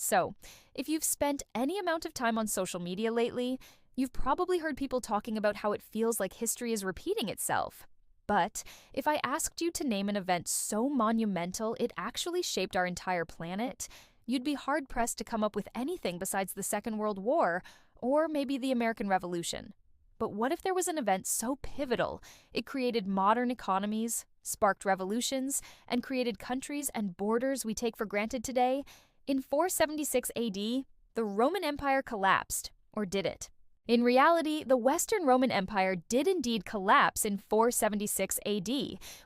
So, if you've spent any amount of time on social media lately, you've probably heard people talking about how it feels like history is repeating itself. But if I asked you to name an event so monumental it actually shaped our entire planet, you'd be hard-pressed to come up with anything besides the Second World War or maybe the American Revolution. But what if there was an event so pivotal it created modern economies, sparked revolutions, and created countries and borders we take for granted today? In 476 AD, the Roman Empire collapsed, or did it? In reality, the Western Roman Empire did indeed collapse in 476 AD,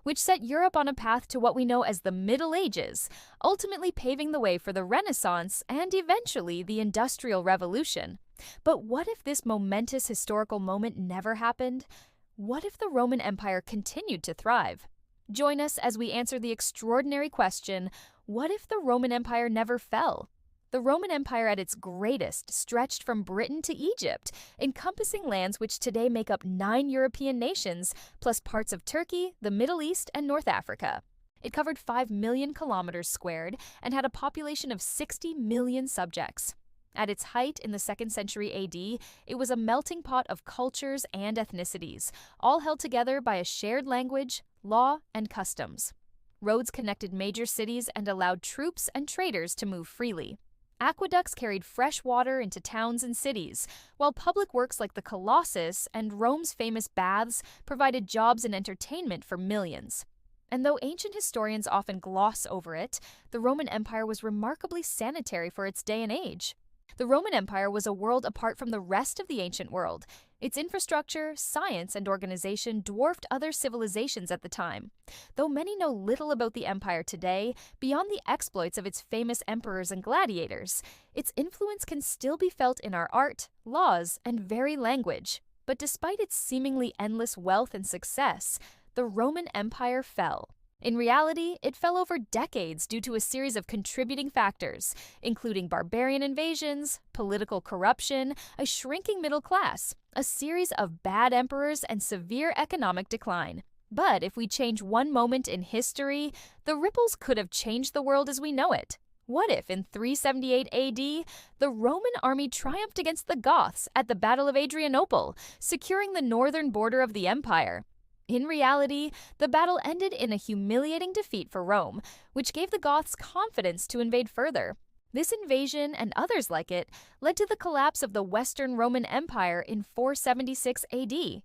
which set Europe on a path to what we know as the Middle Ages, ultimately paving the way for the Renaissance and eventually the Industrial Revolution. But what if this momentous historical moment never happened? What if the Roman Empire continued to thrive? Join us as we answer the extraordinary question, what if the Roman Empire never fell? The Roman Empire at its greatest stretched from Britain to Egypt, encompassing lands which today make up 9 European nations, plus parts of Turkey, the Middle East, and North Africa. It covered 5 million kilometers squared and had a population of 60 million subjects. At its height in the 2nd century AD, it was a melting pot of cultures and ethnicities, all held together by a shared language, law, and customs. Roads connected major cities and allowed troops and traders to move freely. Aqueducts carried fresh water into towns and cities, while public works like the Colossus and Rome's famous baths provided jobs and entertainment for millions. And though ancient historians often gloss over it, the Roman Empire was remarkably sanitary for its day and age. The Roman Empire was a world apart from the rest of the ancient world. Its infrastructure, science, and organization dwarfed other civilizations at the time. Though many know little about the empire today, beyond the exploits of its famous emperors and gladiators, its influence can still be felt in our art, laws, and very language. But despite its seemingly endless wealth and success, the Roman Empire fell. In reality, it fell over decades due to a series of contributing factors, including barbarian invasions, political corruption, a shrinking middle class, a series of bad emperors, and severe economic decline. But if we change one moment in history, the ripples could have changed the world as we know it. What if, in 378 AD, the Roman army triumphed against the Goths at the Battle of Adrianople, securing the northern border of the empire? In reality, the battle ended in a humiliating defeat for Rome, which gave the Goths confidence to invade further. This invasion, and others like it, led to the collapse of the Western Roman Empire in 476 AD.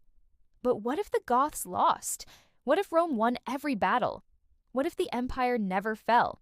But what if the Goths lost? What if Rome won every battle? What if the empire never fell?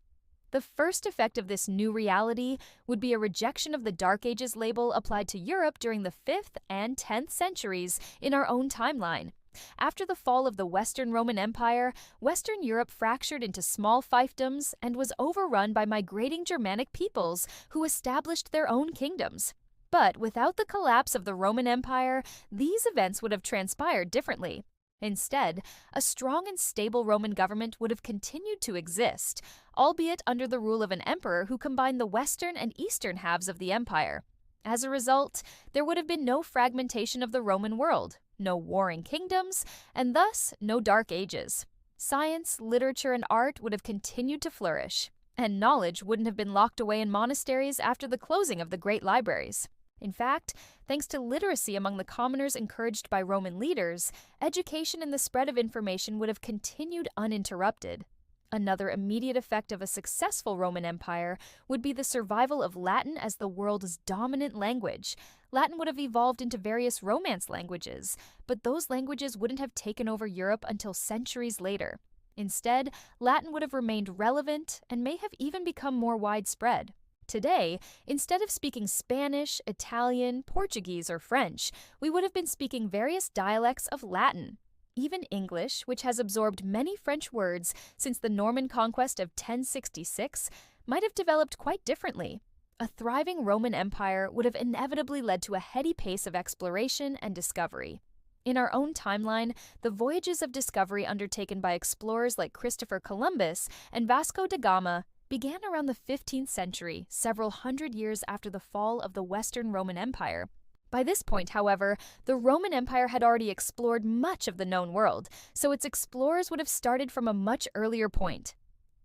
The first effect of this new reality would be a rejection of the Dark Ages label applied to Europe during the 5th and 10th centuries in our own timeline. After the fall of the Western Roman Empire, Western Europe fractured into small fiefdoms and was overrun by migrating Germanic peoples who established their own kingdoms. But without the collapse of the Roman Empire, these events would have transpired differently. Instead, a strong and stable Roman government would have continued to exist, albeit under the rule of an emperor who combined the western and eastern halves of the empire. As a result, there would have been no fragmentation of the Roman world, no warring kingdoms, and thus no Dark Ages. Science, literature, and art would have continued to flourish, and knowledge wouldn't have been locked away in monasteries after the closing of the great libraries. In fact, thanks to literacy among the commoners encouraged by Roman leaders, education and the spread of information would have continued uninterrupted. Another immediate effect of a successful Roman Empire would be the survival of Latin as the world's dominant language. Latin would have evolved into various Romance languages, but those languages wouldn't have taken over Europe until centuries later. Instead, Latin would have remained relevant and may have even become more widespread. Today, instead of speaking Spanish, Italian, Portuguese, or French, we would have been speaking various dialects of Latin. Even English, which has absorbed many French words since the Norman conquest of 1066, might have developed quite differently. A thriving Roman Empire would have inevitably led to a heady pace of exploration and discovery. In our own timeline, the voyages of discovery undertaken by explorers like Christopher Columbus and Vasco da Gama began around the 15th century, several hundred years after the fall of the Western Roman Empire. By this point, however, the Roman Empire had already explored much of the known world, so its explorers would have started from a much earlier point.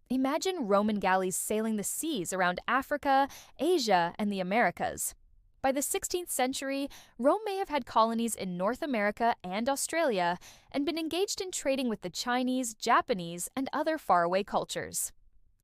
Imagine Roman galleys sailing the seas around Africa, Asia, and the Americas. By the 16th century, Rome may have had colonies in North America and Australia and been engaged in trading with the Chinese, Japanese, and other faraway cultures.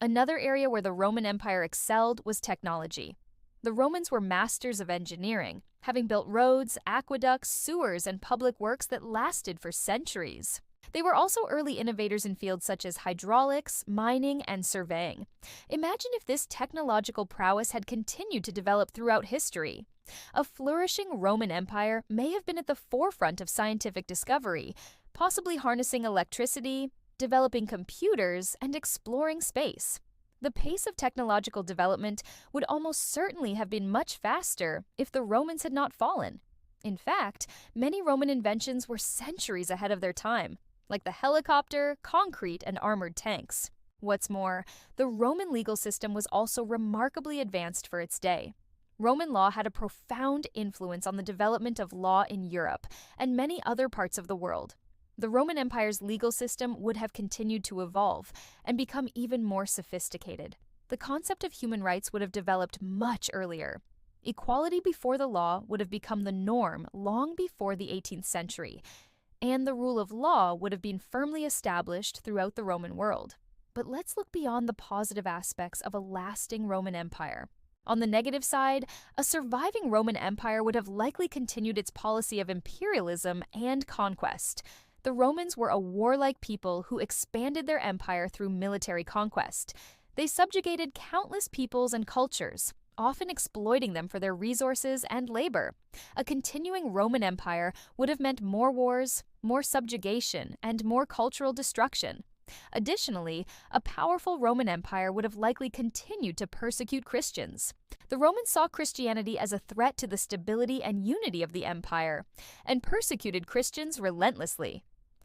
Another area where the Roman Empire excelled was technology. The Romans were masters of engineering, having built roads, aqueducts, sewers, and public works that lasted for centuries. They were also early innovators in fields such as hydraulics, mining, and surveying. Imagine if this technological prowess had continued to develop throughout history. A flourishing Roman Empire may have been at the forefront of scientific discovery, possibly harnessing electricity, developing computers, and exploring space. The pace of technological development would almost certainly have been much faster if the Romans had not fallen. In fact, many Roman inventions were centuries ahead of their time, like the helicopter, concrete, and armored tanks. What's more, the Roman legal system was also remarkably advanced for its day. Roman law had a profound influence on the development of law in Europe and many other parts of the world. The Roman Empire's legal system would have continued to evolve and become even more sophisticated. The concept of human rights would have developed much earlier. Equality before the law would have become the norm long before the 18th century, and the rule of law would have been firmly established throughout the Roman world. But let's look beyond the positive aspects of a lasting Roman Empire. On the negative side, a surviving Roman Empire would have likely continued its policy of imperialism and conquest. The Romans were a warlike people who expanded their empire through military conquest. They subjugated countless peoples and cultures, often exploiting them for their resources and labor. A continuing Roman Empire would have meant more wars, more subjugation, and more cultural destruction. Additionally, a powerful Roman Empire would have likely continued to persecute Christians. The Romans saw Christianity as a threat to the stability and unity of the empire, and persecuted Christians relentlessly.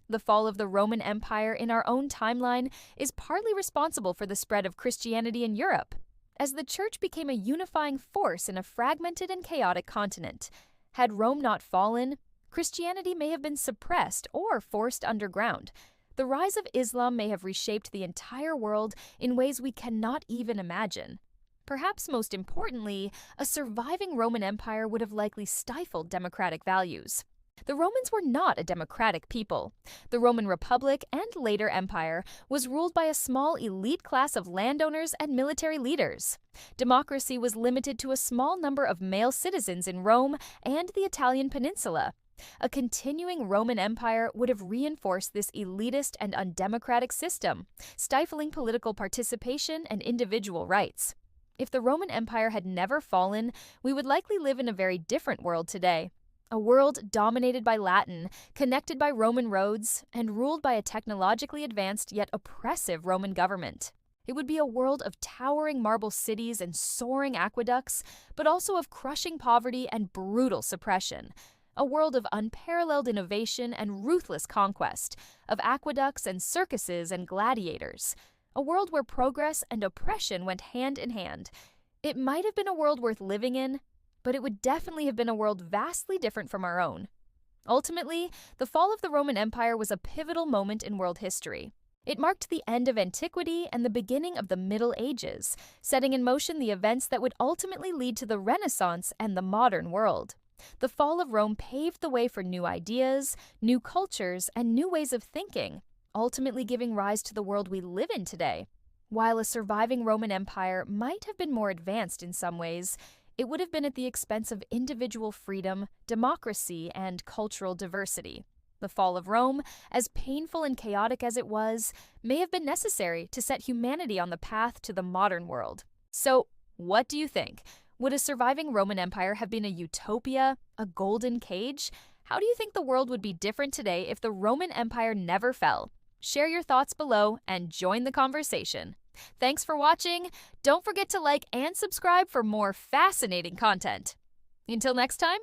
The fall of the Roman Empire in our own timeline is partly responsible for the spread of Christianity in Europe, as the Church became a unifying force in a fragmented and chaotic continent. Had Rome not fallen, Christianity may have been suppressed or forced underground. The rise of Islam may have reshaped the entire world in ways we cannot even imagine. Perhaps most importantly, a surviving Roman Empire would have likely stifled democratic values. The Romans were not a democratic people. The Roman Republic and later empire was ruled by a small elite class of landowners and military leaders. Democracy was limited to a small number of male citizens in Rome and the Italian peninsula. A continuing Roman Empire would have reinforced this elitist and undemocratic system, stifling political participation and individual rights. If the Roman Empire had never fallen, we would likely live in a very different world today. A world dominated by Latin, connected by Roman roads, and ruled by a technologically advanced yet oppressive Roman government. It would be a world of towering marble cities and soaring aqueducts, but also of crushing poverty and brutal suppression. A world of unparalleled innovation and ruthless conquest, of aqueducts and circuses and gladiators. A world where progress and oppression went hand in hand. It might have been a world worth living in, but it would definitely have been a world vastly different from our own. Ultimately, the fall of the Roman Empire was a pivotal moment in world history. It marked the end of antiquity and the beginning of the Middle Ages, setting in motion the events that would ultimately lead to the Renaissance and the modern world. The fall of Rome paved the way for new ideas, new cultures, and new ways of thinking, ultimately giving rise to the world we live in today. While a surviving Roman Empire might have been more advanced in some ways, it would have been at the expense of individual freedom, democracy, and cultural diversity. The fall of Rome, as painful and chaotic as it was, may have been necessary to set humanity on the path to the modern world. So, what do you think? Would a surviving Roman Empire have been a utopia, a golden cage? How do you think the world would be different today if the Roman Empire never fell? Share your thoughts below and join the conversation. Thanks for watching. Don't forget to like and subscribe for more fascinating content. Until next time,